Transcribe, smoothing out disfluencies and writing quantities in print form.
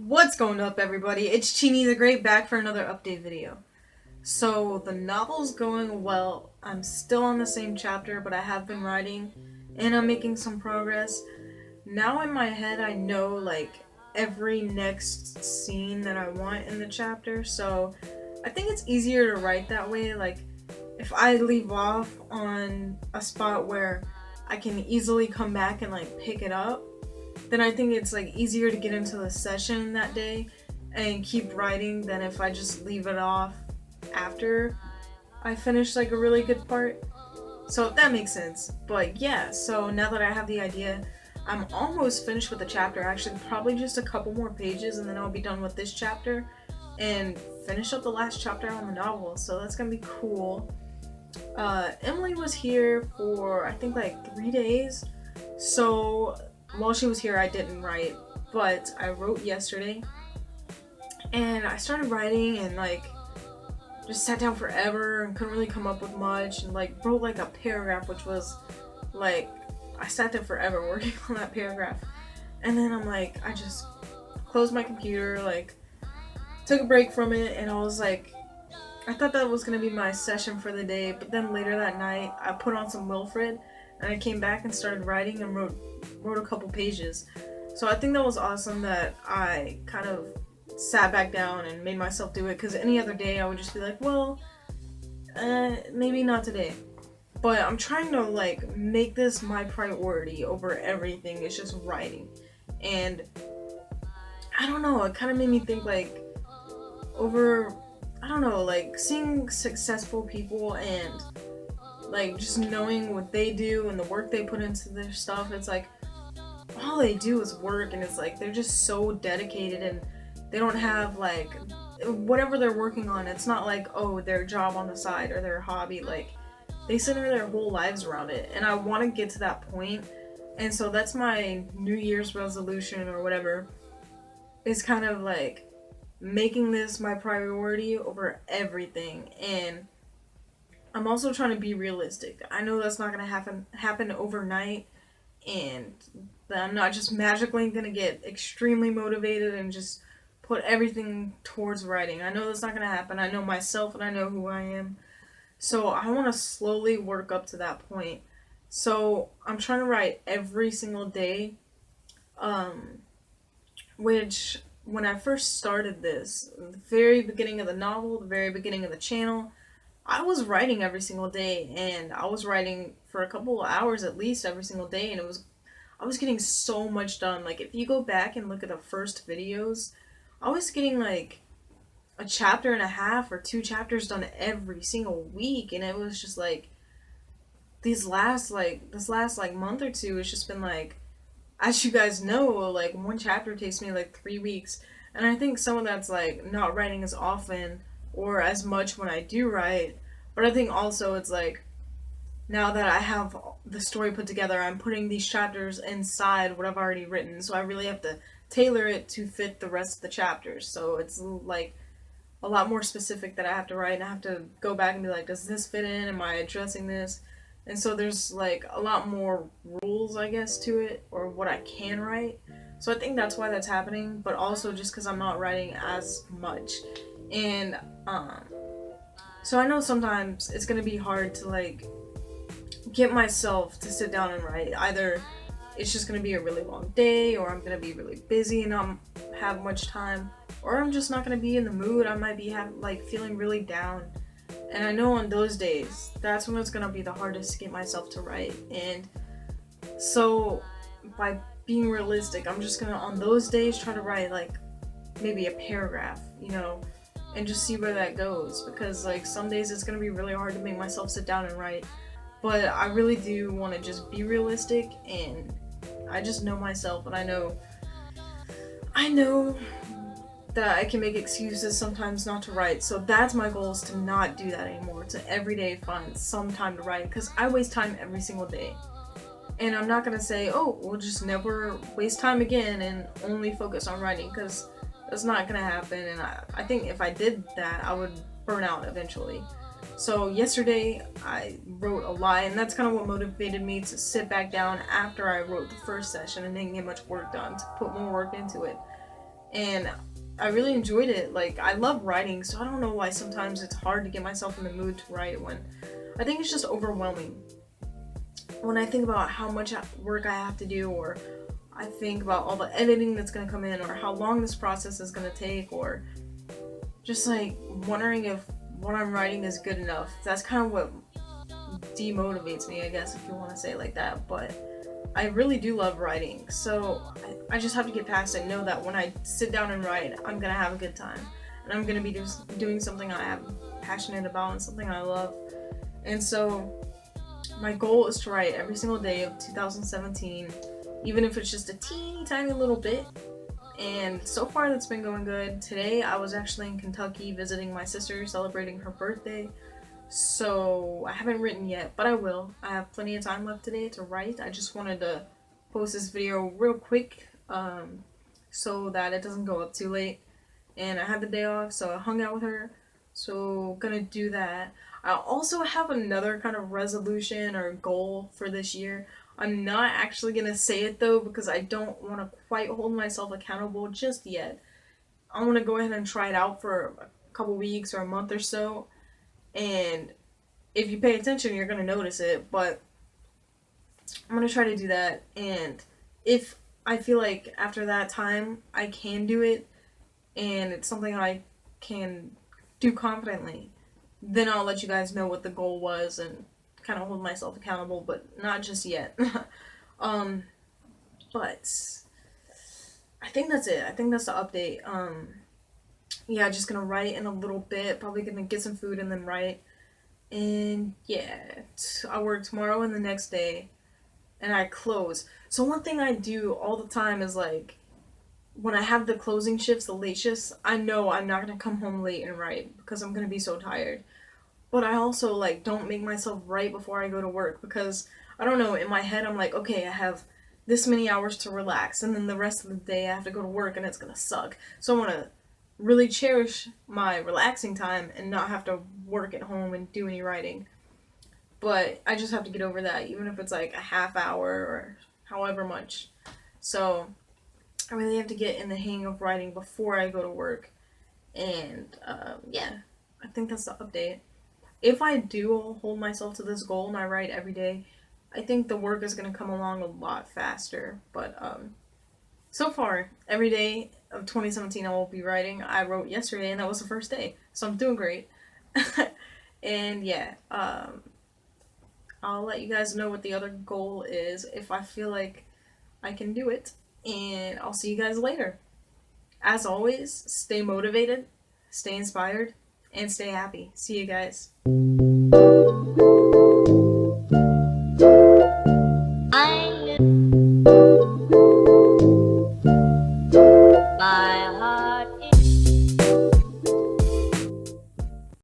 What's going up, everybody? It's Chini the Great back for another update video. So, the novel's going well. I'm still on the same chapter, but I have been writing and I'm making some progress. Now in my head, I know every next scene that I want in the chapter, so I think it's easier to write that way. If I leave off on a spot where I can easily come back and pick it up, then I think it's easier to get into the session that day and keep writing than if I just leave it off after I finish a really good part. So if that makes sense. But yeah, so now that I have the idea, I'm almost finished with the chapter. Actually, probably just a couple more pages and then I'll be done with this chapter and finish up the last chapter on the novel. So that's gonna be cool. Emily was here for I think 3 days. So while she was here, I didn't write, but I wrote yesterday, and I started writing and just sat down forever and couldn't really come up with much, and wrote a paragraph, which was I sat there forever working on that paragraph, and then I just closed my computer, took a break from it, and I was I thought that was gonna be my session for the day, but then later that night I put on some Wilfred and I came back and started writing and wrote a couple pages. So I think that was awesome that I kind of sat back down and made myself do it, because any other day I would just be maybe not today. But I'm trying to make this my priority over everything. It's just writing. And I don't know, it kind of made me think over, I don't know, seeing successful people and just knowing what they do and the work they put into their stuff. It's all they do is work, and it's they're just so dedicated, and they don't have whatever they're working on, it's not oh, their job on the side or their hobby. They center their whole lives around it, and I want to get to that point. And so that's my New Year's resolution or whatever, is kind of making this my priority over everything. And I'm also trying to be realistic. I know that's not going to happen overnight, and that I'm not just magically going to get extremely motivated and just put everything towards writing. I know that's not going to happen. I know myself and I know who I am. So I want to slowly work up to that point. So I'm trying to write every single day, which when I first started this, the very beginning of the novel, the very beginning of the channel, I was writing every single day, and I was writing for a couple of hours at least every single day, and I was getting so much done. If you go back and look at the first videos, I was getting a chapter and a half or 2 chapters done every single week, and it was just this last month or two, it's just been as you guys know, one chapter takes me 3 weeks, and I think some of that's not writing as often or as much when I do write. But I think also it's now that I have the story put together, I'm putting these chapters inside what I've already written, so I really have to tailor it to fit the rest of the chapters. So it's a lot more specific that I have to write, and I have to go back and be does this fit in? Am I addressing this? And so there's a lot more rules, I guess, to it, or what I can write. So I think that's why that's happening, but also just because I'm not writing as much. And so I know sometimes it's gonna be hard to get myself to sit down and write. Either it's just gonna be a really long day, or I'm gonna be really busy and not have much time, or I'm just not gonna be in the mood. I might be feeling really down. And I know on those days, that's when it's gonna be the hardest to get myself to write. And so by being realistic, I'm just gonna on those days try to write maybe a paragraph, and just see where that goes, because some days it's gonna be really hard to make myself sit down and write. But I really do want to just be realistic, and I just know myself, and I know that I can make excuses sometimes not to write. So that's my goal, is to not do that anymore, to every day find some time to write, because I waste time every single day. And I'm not gonna say, oh, we'll just never waste time again and only focus on writing, because that's not gonna happen. And I think if I did that, I would burn out eventually. So yesterday I wrote a lot, and that's kind of what motivated me to sit back down after I wrote the first session and didn't get much work done, to put more work into it. and I really enjoyed it. Like, I love writing, so I don't know why sometimes it's hard to get myself in the mood to write when I think it's just overwhelming. When I think about how much work I have to do, or I think about all the editing that's gonna come in, or how long this process is gonna take, or just like wondering if what I'm writing is good enough. That's kind of what demotivates me, I guess, if you want to say it like that. But I really do love writing, so I just have to get past it. Know that when I sit down and write, I'm gonna have a good time, and I'm gonna be just doing something I am passionate about and something I love. And so my goal is to write every single day of 2017, even if it's just a teeny tiny little bit. And so far that's been going good. Today I was actually in Kentucky visiting my sister, celebrating her birthday. So I haven't written yet, but I will. I have plenty of time left today to write. I just wanted to post this video real quick so that it doesn't go up too late. And I had the day off, so I hung out with her. So gonna do that. I also have another kind of resolution or goal for this year. I'm not actually gonna say it though because I don't want to quite hold myself accountable just yet. I want to go ahead and try it out for a couple weeks or a month or so, and if you pay attention, you're gonna notice it. But I'm gonna try to do that, and if I feel like after that time I can do it, and it's something I can do confidently, then I'll let you guys know what the goal was and kind of hold myself accountable, but not just yet. um, but I think that's it. I think that's the update. Yeah, just gonna write in a little bit. Probably gonna get some food and then write. And yeah, I work tomorrow and the next day, and I close. So one thing I do all the time is like, when I have the closing shifts, the late shifts, I know I'm not gonna come home late and write because I'm gonna be so tired. But I also like don't make myself write before I go to work because I don't know, in my head I'm like, okay, I have this many hours to relax and then the rest of the day I have to go to work and it's gonna suck. So I wanna really cherish my relaxing time and not have to work at home and do any writing. But I just have to get over that, even if it's like a half hour or however much. So I really have to get in the hang of writing before I go to work. And yeah, I think that's the update. If I do hold myself to this goal and I write every day, I think the work is going to come along a lot faster. But so far, every day of 2017 I will be writing. I wrote yesterday and that was the first day. So I'm doing great. And yeah, I'll let you guys know what the other goal is if I feel like I can do it. And I'll see you guys later. As always, stay motivated, stay inspired, and stay happy. See you guys.